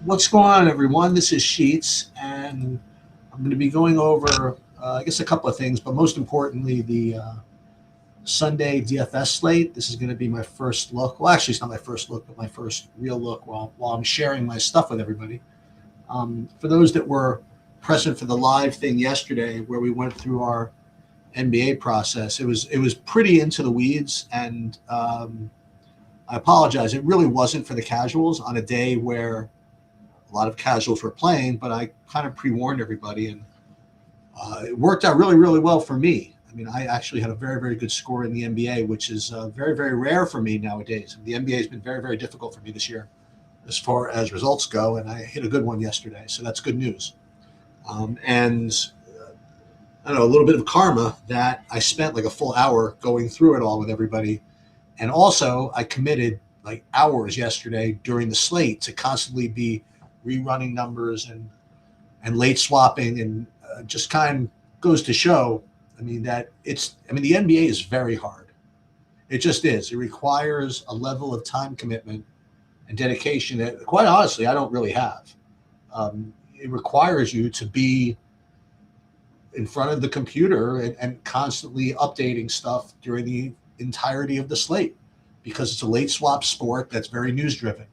What's going on, everyone? This is Sheets, and I'm going to be going over, I guess, a couple of things, but most importantly, the Sunday DFS slate. This is going to be my first look. Well, actually, it's not my first look, but my first real look while I'm sharing my stuff with everybody. For those that were present for the live thing yesterday, where we went through our NBA process, it was pretty into the weeds, and I apologize. It really wasn't for the casuals on a day where a lot of casuals were playing, but I kind of pre-warned everybody, and it worked out really, really well for me. I mean, I actually had a very, very good score in the NBA, which is very, very rare for me nowadays. The NBA has been very, very difficult for me this year as far as results go, and I hit a good one yesterday, so that's good news. And I don't know, a little bit of karma that I spent like a full hour going through it all with everybody, and also I committed like hours yesterday during the slate to constantly be rerunning numbers and late swapping, and just kind of goes to show, I mean, that the NBA is very hard. It just is. It requires a level of time commitment and dedication that, quite honestly, I don't really have. It requires you to be in front of the computer and constantly updating stuff during the entirety of the slate because it's a late swap sport that's very news driven.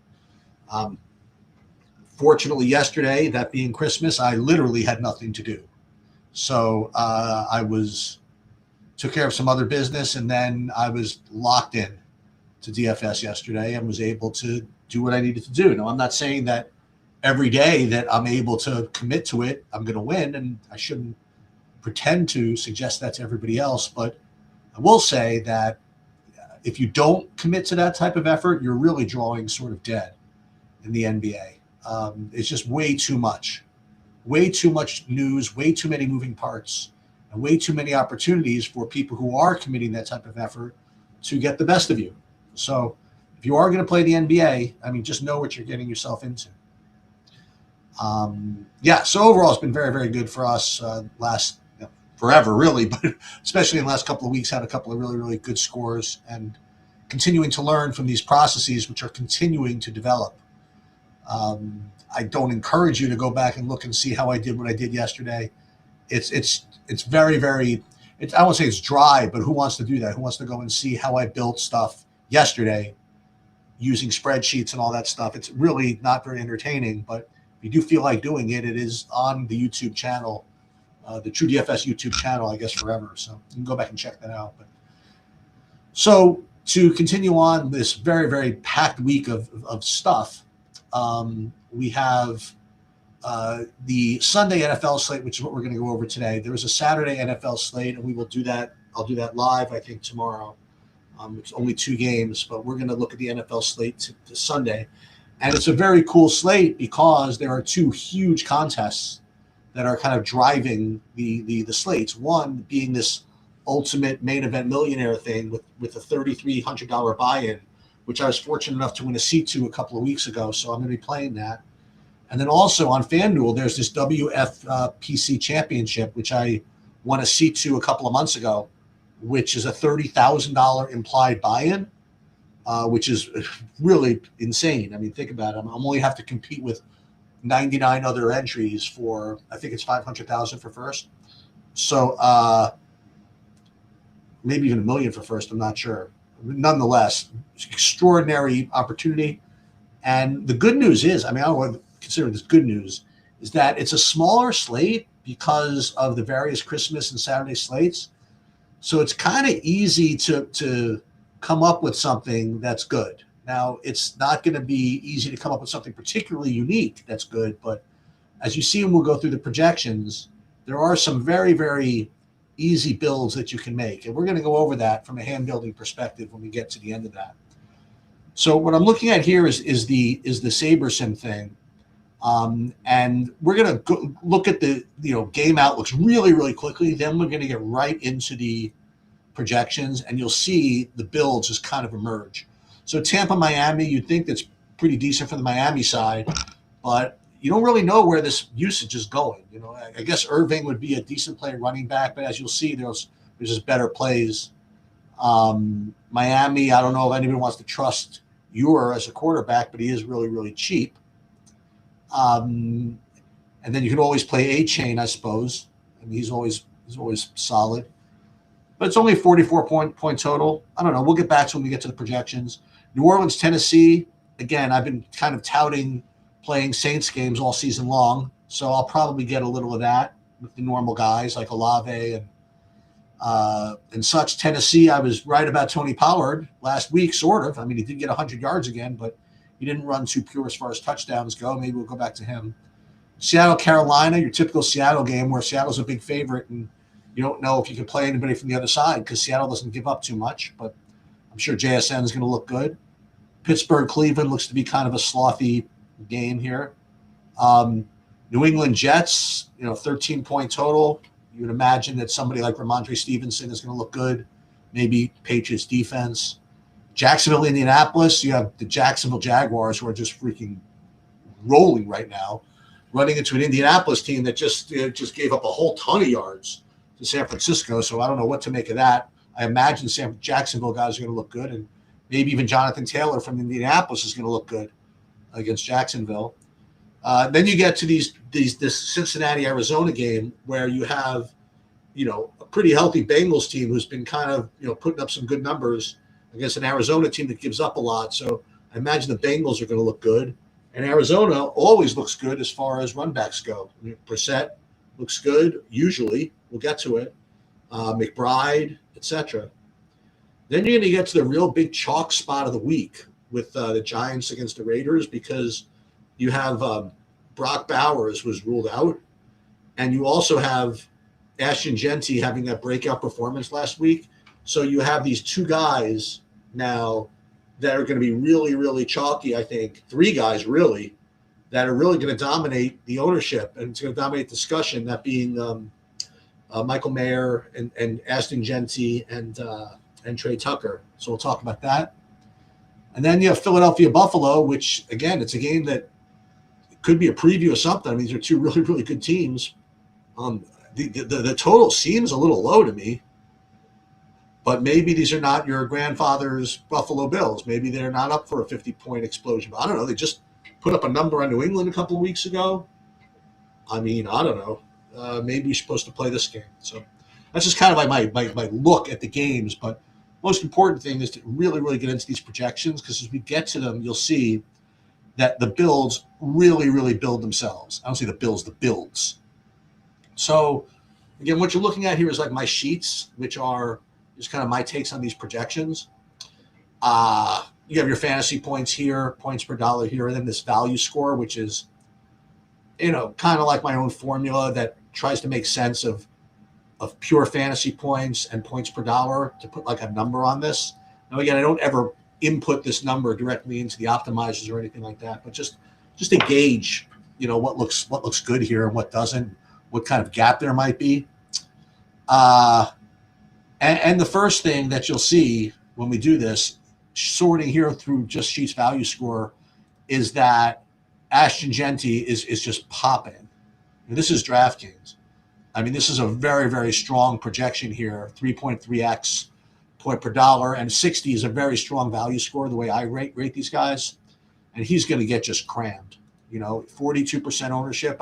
Um, Fortunately, yesterday, that being Christmas, I literally had nothing to do. So I was took care of some other business, and then I was locked in to DFS yesterday and was able to do what I needed to do. Now, I'm not saying that every day that I'm able to commit to it, I'm going to win, and I shouldn't pretend to suggest that to everybody else. But I will say that if you don't commit to that type of effort, you're really drawing sort of dead in the NBA. It's just way too much news, way too many moving parts, and way too many opportunities for people who are committing that type of effort to get the best of you. So if you are going to play the NBA, I mean, just know what you're getting yourself into. Yeah, so overall, it's been very, very good for us last forever, really, but especially in the last couple of weeks, had a couple of really, really good scores and continuing to learn from these processes, which are continuing to develop. I don't encourage you to go back and look and see how I did what I did yesterday. It's very, very. I won't say it's dry, but who wants to do that? Who wants to go and see how I built stuff yesterday using spreadsheets and all that stuff? It's really not very entertaining. But if you do feel like doing it, it is on the YouTube channel, the True DFS YouTube channel, I guess forever. So you can go back and check that out. But so to continue on this very, very packed week of stuff, we have the Sunday NFL slate, which is what we're going to go over today. There is a Saturday NFL slate, and we will do that. I'll do that live, I think, tomorrow. It's only two games, but we're going to look at the NFL slate to Sunday. And it's a very cool slate because there are two huge contests that are kind of driving the slates. One being this ultimate main event millionaire thing with a $3,300 buy-in, which I was fortunate enough to win a seat to a couple of weeks ago. So I'm going to be playing that. And then also on FanDuel, there's this WFPC Championship, which I won a seat to a couple of months ago, which is a $30,000 implied buy-in, which is really insane. I mean, think about it. I'm only have to compete with 99 other entries for, I think it's 500,000 for first. So maybe even a million for first. I'm not sure. Nonetheless, extraordinary opportunity. And the good news is, I mean, I don't want to consider this good news, is that it's a smaller slate because of the various Christmas and Saturday slates. So it's kind of easy to come up with something that's good. Now, it's not going to be easy to come up with something particularly unique that's good, but as you see, and we'll go through the projections, there are some very, very easy builds that you can make. And we're going to go over that from a hand building perspective when we get to the end of that. So what I'm looking at here is the SaberSim thing. And we're going to look at the game outlooks really, really quickly. Then we're going to get right into the projections, and you'll see the builds just kind of emerge. So Tampa, Miami, you'd think that's pretty decent for the Miami side, but you don't really know where this usage is going. I guess Irving would be a decent play running back, but as you'll see, there's just better plays. Miami, I don't know if anybody wants to trust Ewer as a quarterback, but he is really, really cheap. Um, and then you can always play A Chain, I suppose. I mean, he's always solid. But it's only a 44 point total. I don't know. We'll get back to when we get to the projections. New Orleans, Tennessee. Again, I've been kind of touting playing Saints games all season long, so I'll probably get a little of that with the normal guys like Olave and such. Tennessee, I was right about Tony Pollard last week, sort of. I mean, he did get 100 yards again, but he didn't run too pure as far as touchdowns go. Maybe we'll go back to him. Seattle, Carolina, your typical Seattle game where Seattle's a big favorite and you don't know if you can play anybody from the other side because Seattle doesn't give up too much, but I'm sure JSN is going to look good. Pittsburgh, Cleveland looks to be kind of a slothy game here. New England Jets, 13-point total. You would imagine that somebody like Ramondre Stevenson is going to look good. Maybe Patriots defense. Jacksonville, Indianapolis, you have the Jacksonville Jaguars who are just freaking rolling right now, running into an Indianapolis team that just gave up a whole ton of yards to San Francisco. So I don't know what to make of that. I imagine Jacksonville guys are going to look good, and maybe even Jonathan Taylor from Indianapolis is going to look good against Jacksonville. Then you get to this Cincinnati Arizona game where you have a pretty healthy Bengals team who's been kind of putting up some good numbers against an Arizona team that gives up a lot. So I imagine the Bengals are going to look good. And Arizona always looks good as far as run backs go. I mean, Brissett looks good, usually. We'll get to it. McBride, etc. Then you're going to get to the real big chalk spot of the week with the Giants against the Raiders because you have Brock Bowers was ruled out. And you also have Ashton Genty having that breakout performance last week. So you have these two guys now that are going to be really, really chalky, I think. Three guys, really, that are really going to dominate the ownership and it's going to dominate discussion, that being Michael Mayer and Ashton Genty and Trey Tucker. So we'll talk about that. And then you have Philadelphia Buffalo, which, again, it's a game that could be a preview of something. I mean, these are two really, really good teams. The total seems a little low to me. But maybe these are not your grandfather's Buffalo Bills. Maybe they're not up for a 50-point explosion. But I don't know. They just put up a number on New England a couple of weeks ago. I mean, I don't know. Maybe you're supposed to play this game. So that's just kind of like my look at the games. But most important thing is to really, really get into these projections because as we get to them, you'll see that the Bills really, really build themselves. I don't say the Bills, the builds. So, again, what you're looking at here is like my sheets, which are just kind of my takes on these projections. You have your fantasy points here, points per dollar here, and then this value score, which is, kind of like my own formula that tries to make sense of pure fantasy points and points per dollar to put like a number on this. Now, again, I don't ever input this number directly into the optimizers or anything like that, but just to gauge, what looks good here and what doesn't, what kind of gap there might be. And the first thing that you'll see when we do this, sorting here through just Sheets value score, is that Ashton Genty is just popping. And this is DraftKings. I mean, this is a very, very strong projection here, 3.3x point per dollar, and 60 is a very strong value score the way I rate these guys. And he's going to get just crammed. 42% ownership.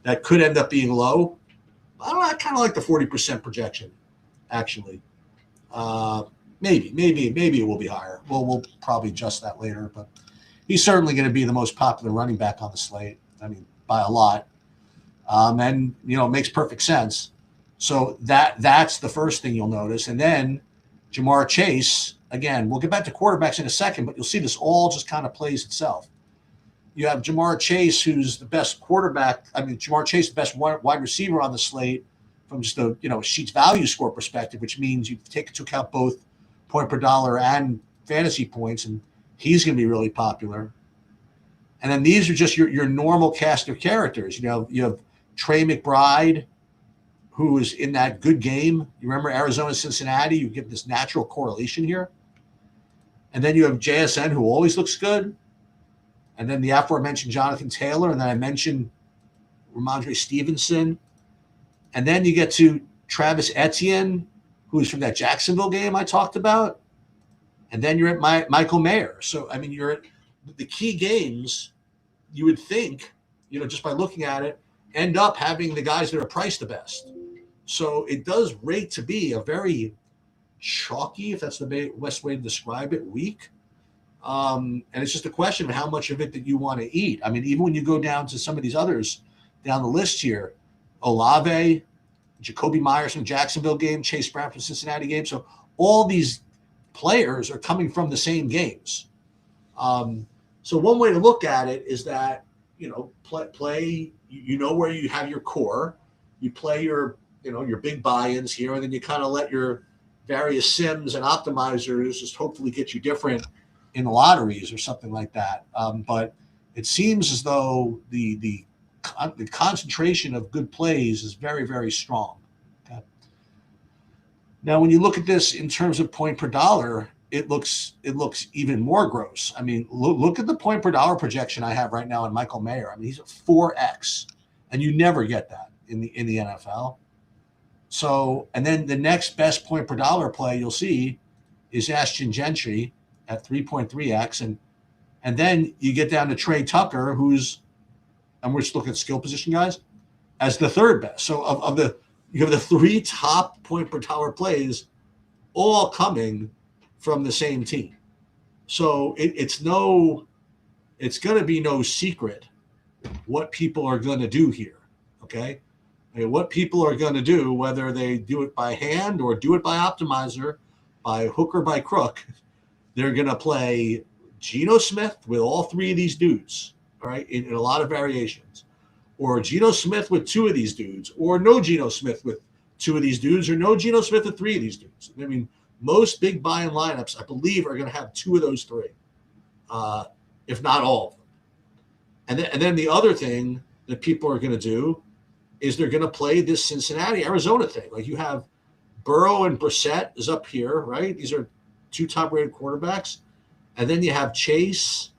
That could end up being low. I don't know. I kind of like the 40% projection. Actually, maybe it will be higher. We'll probably adjust that later, but he's certainly going to be the most popular running back on the slate. I mean, by a lot, and it makes perfect sense. So that's the first thing you'll notice, and then Jamar Chase. Again, we'll get back to quarterbacks in a second, but you'll see this all just kind of plays itself. You have Jamar Chase, who's the best quarterback. I mean, Jamar Chase, the best wide receiver on the slate. From just a Sheets value score perspective, which means you take into account both point per dollar and fantasy points, and he's going to be really popular. And then these are just your normal cast of characters. You have Trey McBride, who is in that good game. You remember Arizona, Cincinnati. You get this natural correlation here. And then you have JSN, who always looks good. And then the aforementioned Jonathan Taylor, and then I mentioned Ramondre Stevenson. And then you get to Travis Etienne, who's from that Jacksonville game I talked about. And then you're at Michael Mayer. So, I mean, you're at the key games. You would think just by looking at it, end up having the guys that are priced the best. So it does rate to be a very chalky, if that's the best way to describe it, week. And it's just a question of how much of it that you want to eat. I mean, even when you go down to some of these others down the list here, Olave, Jacoby Myers from the Jacksonville game, Chase Brown from the Cincinnati game. So all these players are coming from the same games. So one way to look at it is that, play, where you have your core, you play your big buy-ins here, and then you kind of let your various sims and optimizers just hopefully get you different in the lotteries or something like that. But it seems as though the concentration of good plays is very, very strong. Okay. Now, when you look at this in terms of point per dollar, it looks even more gross. I mean, look at the point per dollar projection I have right now in Michael Mayer. I mean, he's at 4x, and you never get that in the NFL. So, and then the next best point per dollar play you'll see is Ashton Gentry at 3.3x, and then you get down to Trey Tucker, and we're just looking at skill position guys, as the third best. So you have the three top point per dollar plays all coming from the same team. So it's going to be no secret what people are going to do here. Okay. I mean, what people are going to do, whether they do it by hand or do it by optimizer, by hook or by crook, they're going to play Geno Smith with all three of these dudes, all right, in a lot of variations, or Geno Smith with two of these dudes, or no Geno Smith with two of these dudes, or no Geno Smith with three of these dudes. I mean, most big buy-in lineups, I believe, are going to have two of those three, if not all of them. And then the other thing that people are going to do is they're going to play this Cincinnati-Arizona thing. Like, you have Burrow and Brissett is up here, right? These are two top-rated quarterbacks. And then you have Chase,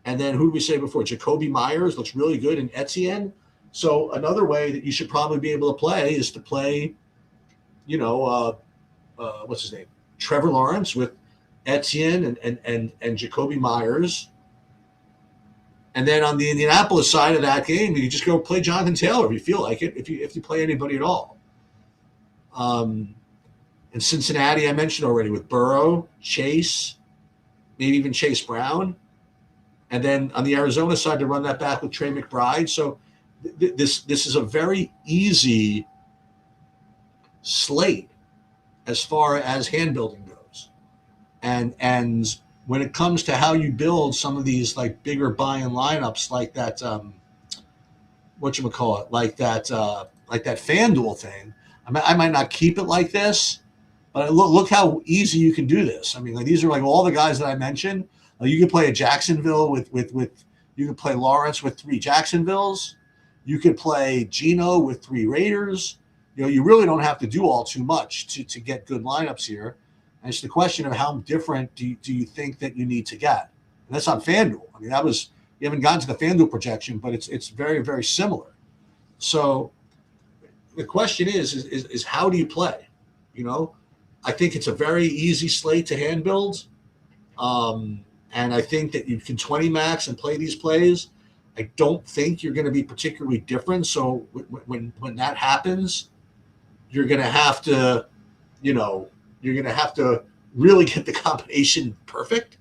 and then who did we say before? Jacoby Myers looks really good, and Etienne. So another way that you should probably be able to play is to play, what's his name? Trevor Lawrence with Etienne and Jacoby Myers. And then on the Indianapolis side of that game, you just go play Jonathan Taylor if you feel like it, if you play anybody at all. In Cincinnati, I mentioned already, with Burrow, Chase, maybe even Chase Brown. And then on the Arizona side, to run that back with Trey McBride. So this is a very easy slate as far as hand building goes. And when it comes to how you build some of these like bigger buy-in lineups, like that, like that FanDuel thing, I might not keep it like this, but look how easy you can do this. I mean, like, these are like all the guys that I mentioned. Like, you can play a Jacksonville with you can play Lawrence with three Jacksonvilles. You could play Geno with three Raiders. You really don't have to do all too much to get good lineups here. And it's the question of how different do you think that you need to get. And that's on FanDuel. I mean, you haven't gotten to the FanDuel projection, but it's very, very similar. So the question is how do you play? I think it's a very easy slate to hand build. And I think that you can 20 max and play these plays. I don't think you're going to be particularly different. So when that happens, you're going to have to, really get the combination perfect,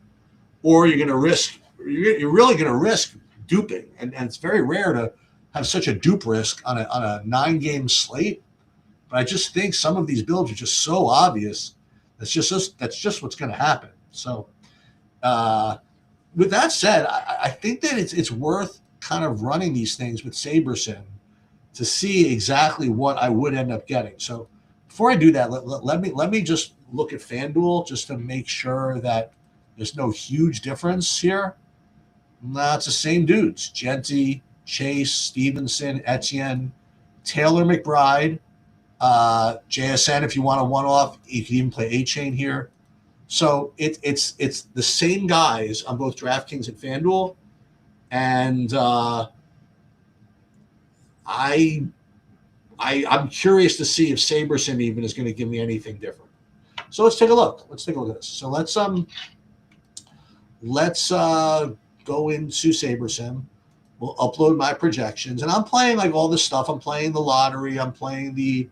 or you're really going to risk duping. And it's very rare to have such a dupe risk on a 9-game slate. But I just think some of these builds are just so obvious. That's just what's going to happen. So with that said, I think that it's worth kind of running these things with SaberSim to see exactly what I would end up getting. So before I do that, let me just look at FanDuel just to make sure that there's no huge difference here. No, it's the same dudes: Genty, Chase, Stevenson, Etienne, Taylor, McBride, JSN. If you want a one-off, you can even play A-Chain here. So it's the same guys on both DraftKings and FanDuel, and I'm curious to see if SaberSim even is going to give me anything different. So let's take a look. Let's take a look at this. So let's go into SaberSim. will upload my projections, and I'm playing like all this stuff. I'm playing the lottery. I'm playing the,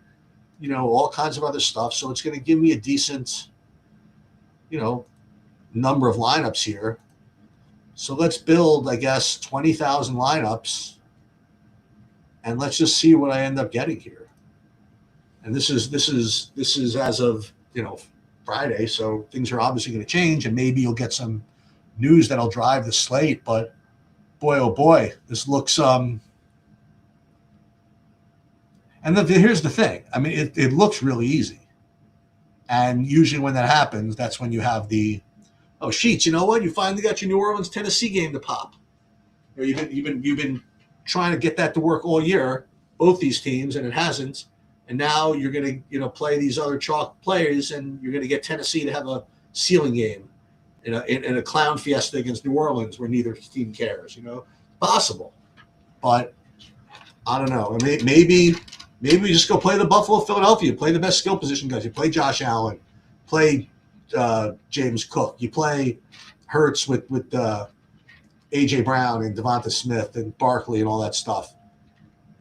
all kinds of other stuff. So it's going to give me a decent, you know, number of lineups here. So let's build, I guess, 20,000 lineups, and let's just see what I end up getting here. And this is as of Friday, so things are obviously going to change, and maybe you'll get some news that'll drive the slate. But boy, oh boy, this looks and here's the thing. I mean, it looks really easy, and usually when that happens, that's when you have the Sheets. You know what? You finally got your New Orleans Tennessee game to pop. You've been trying to get that to work all year, both these teams, and it hasn't. And now you're going to play these other chalk players, and you're going to get Tennessee to have a ceiling game in a clown fiesta against New Orleans where neither team cares. Possible, but I don't know. I mean, maybe we just go play the Buffalo, Philadelphia, play the best skill position guys. You play Josh Allen, play James Cook. You play Hurts with A.J. Brown and Devonta Smith and Barkley and all that stuff.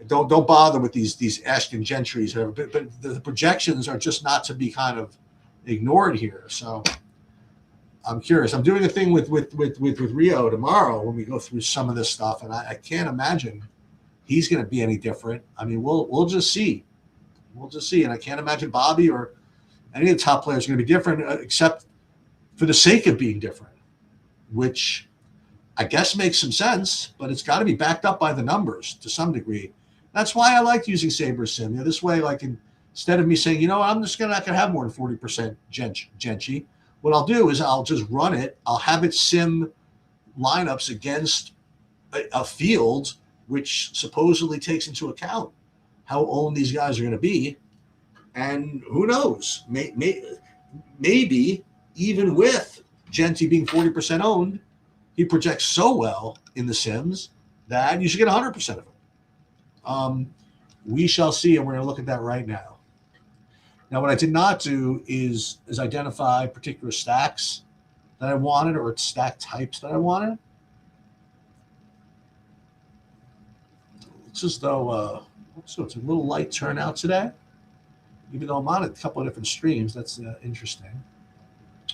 Don't bother with these Ashton Gentrys, but the projections are just not to be kind of ignored here. So I'm curious. I'm doing a thing with Rio tomorrow when we go through some of this stuff, and I can't imagine he's going to be any different. I mean, we'll just see. We'll just see, and I can't imagine Bobby or any of the top players are going to be different, except for the sake of being different, which I guess makes some sense, but it's got to be backed up by the numbers to some degree. That's why I like using Sabre Sim. This way, like instead of me saying, I'm just not going to have more than 40% Genchi, what I'll do is I'll just run it. I'll have it sim lineups against a field which supposedly takes into account how old these guys are going to be. And who knows? Maybe even with Genty being 40% owned, he projects so well in the Sims that you should get 100% of it. We shall see, and we're going to look at that right now. Now, what I did not do is identify particular stacks that I wanted or stack types that I wanted. It's as though so it's a little light turnout today, even though I'm on a couple of different streams. That's interesting. I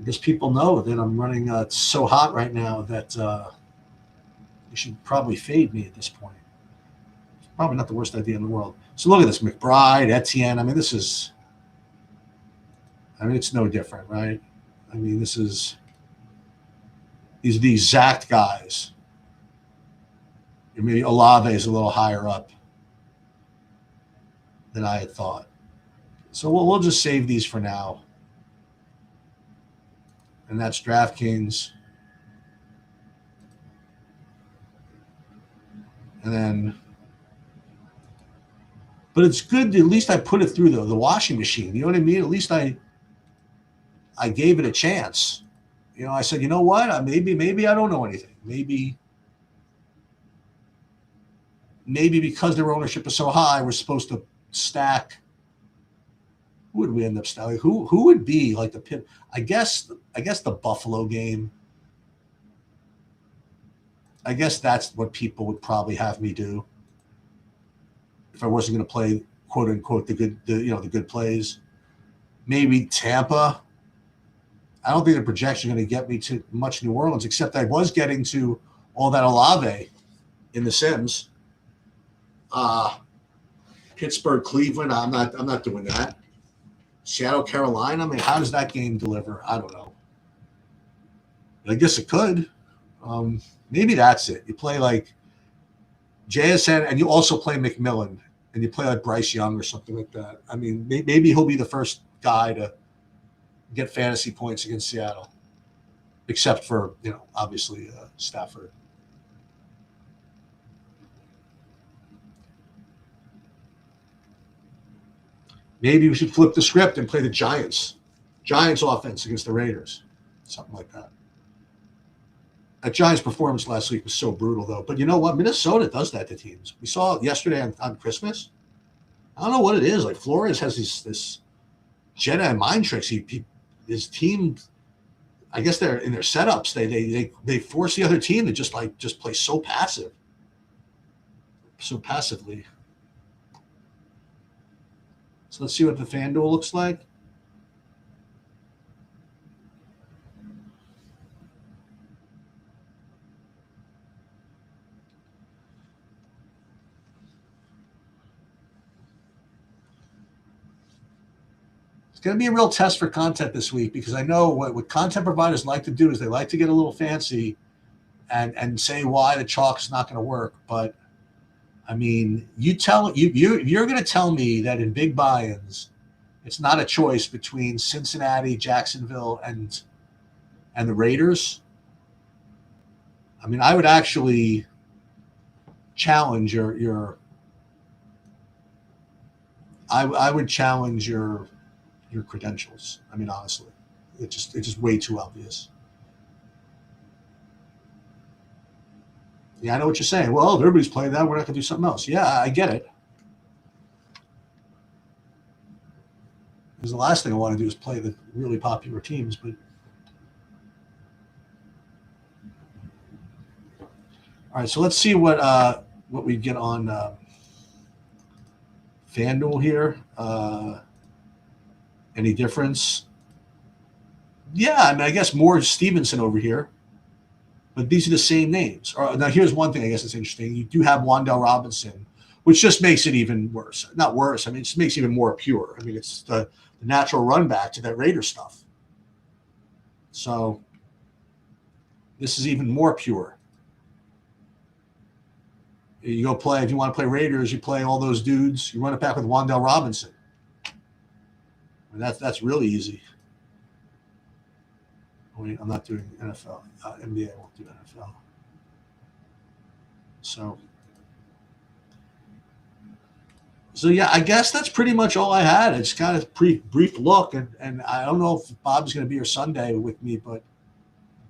guess people know that I'm running. It's so hot right now that you should probably fade me at this point. It's probably not the worst idea in the world. So look at this, McBride, Etienne. I mean, it's no different, right? I mean, these are the exact guys. Maybe Olave is a little higher up than I had thought. So we'll just save these for now. And that's DraftKings. And then, but it's good. At least I put it through the washing machine. You know what I mean? At least I gave it a chance. I said, you know what? Maybe I don't know anything. Maybe because their ownership is so high, we're supposed to stack. Who would we end up stacking? Who would be like the pit? I guess the Buffalo game. I guess that's what people would probably have me do if I wasn't going to play quote unquote the good plays. Maybe Tampa. I don't think the projection is going to get me to much New Orleans, except I was getting to all that Olave in the Sims. Pittsburgh, Cleveland. I'm not doing that. Seattle, Carolina. I mean, how does that game deliver? I don't know. I guess it could. Maybe that's it. You play like JSN, and you also play McMillan, and you play like Bryce Young or something like that. I mean, maybe he'll be the first guy to get fantasy points against Seattle, except for obviously Stafford. Maybe we should flip the script and play the Giants offense against the Raiders, something like that. That Giants performance last week was so brutal, though. But you know what? Minnesota does that to teams. We saw it yesterday on Christmas. I don't know what it is. Like Flores has this Jedi mind tricks. His team I guess they're in their setups. They force the other team to just play so passively. So let's see what the FanDuel looks like. It's going to be a real test for content this week because I know what content providers like to do is they like to get a little fancy and say why the chalk is not going to work. But I mean, you're going to tell me that in big buy-ins, it's not a choice between Cincinnati, Jacksonville, and the Raiders. I mean, I would actually challenge I would challenge your credentials. I mean, honestly, it's just way too obvious. Yeah, I know what you're saying. Well, if everybody's playing that, we're not going to do something else. Yeah, I get it. Because the last thing I want to do is play the really popular teams. But all right, so let's see what we get on FanDuel here. Any difference? Yeah, I mean, I guess more Stevenson over here, but these are the same names. Now, here's one thing I guess that's interesting. You do have Wandell Robinson, which just makes it even worse. Not worse. I mean, it just makes it even more pure. I mean, it's the natural run back to that Raider stuff. So this is even more pure. You go play, if you want to play Raiders, you play all those dudes. You run it back with Wandell Robinson. I mean, that's really easy. Wait, I'm not doing NFL. NBA, I won't do NFL. So yeah, I guess that's pretty much all I had. It's kind of a brief look, and I don't know if Bob's going to be here Sunday with me, but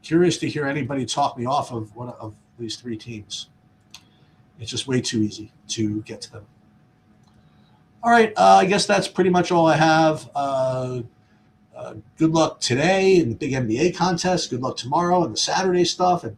curious to hear anybody talk me off of one of these three teams. It's just way too easy to get to them. All right, I guess that's pretty much all I have. Good luck today in the big NBA contest. Good luck tomorrow and the Saturday stuff. And